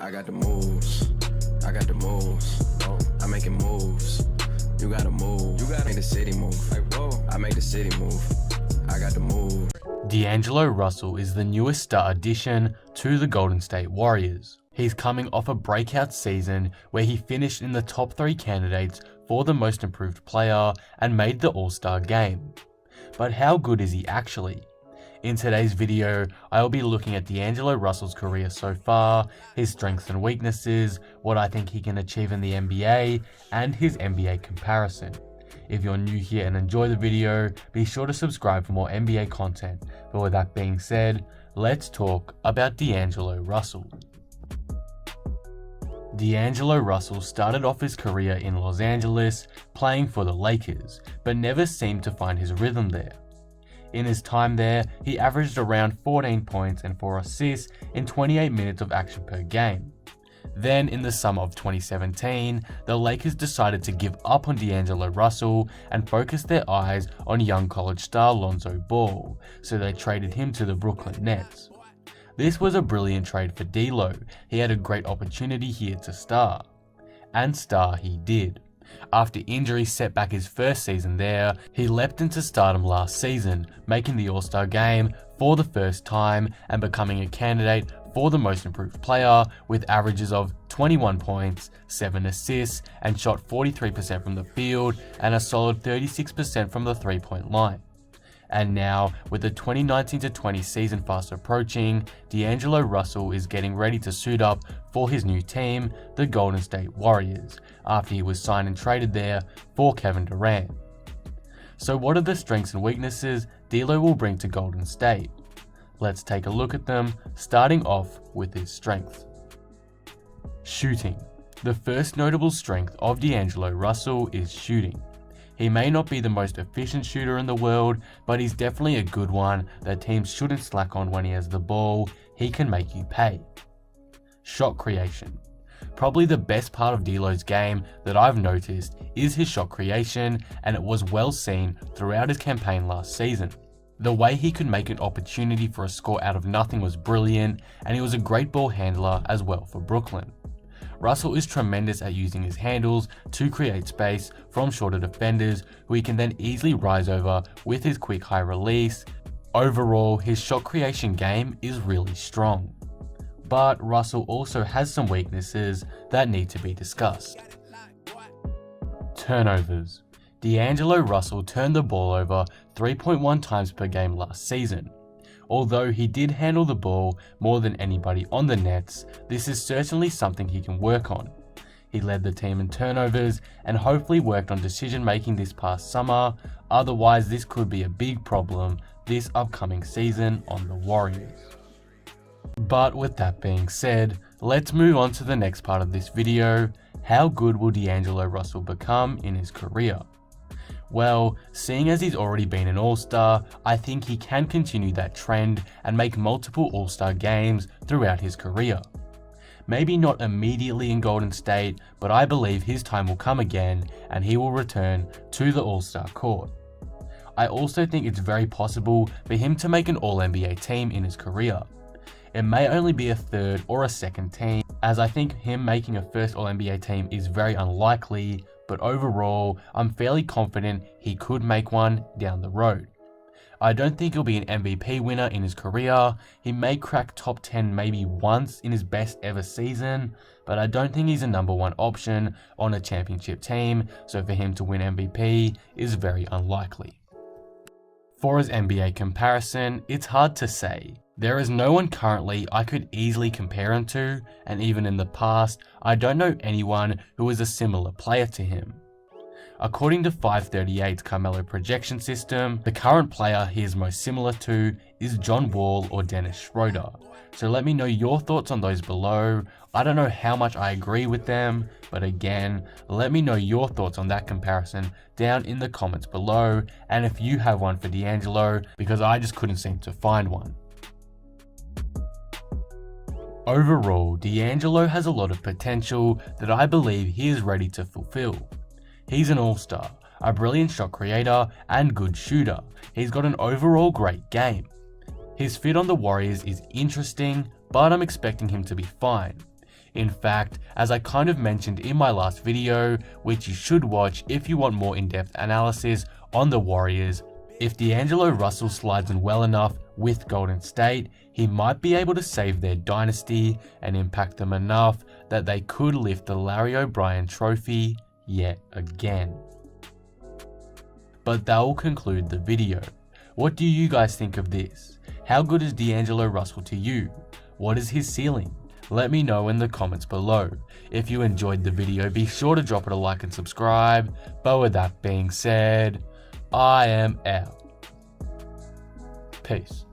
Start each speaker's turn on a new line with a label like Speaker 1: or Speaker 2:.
Speaker 1: I got the moves. I got the moves. I'm making moves. You gotta move. You gotta make the city move. Like, whoa. I make the city move. I got the move.
Speaker 2: D'Angelo Russell is the newest star addition to the Golden State Warriors. He's coming off a breakout season where he finished in the top 3 candidates for the most improved player and made the All-Star game. But how good is he actually? In today's video, I will be looking at D'Angelo Russell's career so far, his strengths and weaknesses, what I think he can achieve in the NBA, and his NBA comparison. If you're new here and enjoy the video, be sure to subscribe for more NBA content. But with that being said, let's talk about D'Angelo Russell. D'Angelo Russell started off his career in Los Angeles, playing for the Lakers, but never seemed to find his rhythm there. In his time there, he averaged around 14 points and 4 assists in 28 minutes of action per game. Then, in the summer of 2017, the Lakers decided to give up on D'Angelo Russell and focus their eyes on young college star Lonzo Ball, so they traded him to the Brooklyn Nets. This was a brilliant trade for D'Lo. He had a great opportunity here to star. And star he did. After injury set back his first season there, he leapt into stardom last season, making the All-Star game for the first time and becoming a candidate for the most improved player with averages of 21 points, 7 assists, and shot 43% from the field and a solid 36% from the 3-point line. And now, with the 2019-20 season fast approaching, D'Angelo Russell is getting ready to suit up for his new team, the Golden State Warriors, after he was signed and traded there for Kevin Durant. So what are the strengths and weaknesses D'Lo will bring to Golden State? Let's take a look at them, starting off with his strengths. Shooting. The first notable strength of D'Angelo Russell is shooting. He may not be the most efficient shooter in the world, but he's definitely a good one that teams shouldn't slack on when he has the ball. He can make you pay. Shot creation. Probably the best part of D'Lo's game that I've noticed is his shot creation, and it was well seen throughout his campaign last season. The way he could make an opportunity for a score out of nothing was brilliant, and he was a great ball handler as well for Brooklyn. Russell is tremendous at using his handles to create space from shorter defenders who he can then easily rise over with his quick high release. Overall, his shot creation game is really strong. But Russell also has some weaknesses that need to be discussed. Turnovers. D'Angelo Russell turned the ball over 3.1 times per game last season. Although he did handle the ball more than anybody on the Nets, this is certainly something he can work on. He led the team in turnovers and hopefully worked on decision making this past summer, otherwise this could be a big problem this upcoming season on the Warriors. But with that being said, let's move on to the next part of this video. How good will D'Angelo Russell become in his career? Well, seeing as he's already been an All-Star, I think he can continue that trend and make multiple All-Star games throughout his career. Maybe not immediately in Golden State, but I believe his time will come again and he will return to the All-Star court. I also think it's very possible for him to make an All-NBA team in his career. It may only be a third or a second team, as I think him making a first All-NBA team is very unlikely, but overall, I'm fairly confident he could make one down the road. I don't think he'll be an MVP winner in his career. He may crack top 10 maybe once in his best ever season, but I don't think he's a number 1 option on a championship team, so for him to win MVP is very unlikely. For his NBA comparison, it's hard to say. There is no one currently I could easily compare him to, and even in the past, I don't know anyone who is a similar player to him. According to 538's Carmelo projection system, the current player he is most similar to is John Wall or Dennis Schroeder. So let me know your thoughts on those below. I don't know how much I agree with them, but again, let me know your thoughts on that comparison down in the comments below, and if you have one for D'Angelo, because I just couldn't seem to find one. Overall, D'Angelo has a lot of potential that I believe he is ready to fulfill. He's an all-star, a brilliant shot creator and good shooter. He's got an overall great game. His fit on the Warriors is interesting, but I'm expecting him to be fine. In fact, as I kind of mentioned in my last video, which you should watch if you want more in-depth analysis on the Warriors, if D'Angelo Russell slides in well enough with Golden State, he might be able to save their dynasty and impact them enough that they could lift the Larry O'Brien trophy yet again. But that will conclude the video. What do you guys think of this? How good is D'Angelo Russell to you? What is his ceiling? Let me know in the comments below. If you enjoyed the video, be sure to drop it a like and subscribe. But with that being said, I am out. Peace.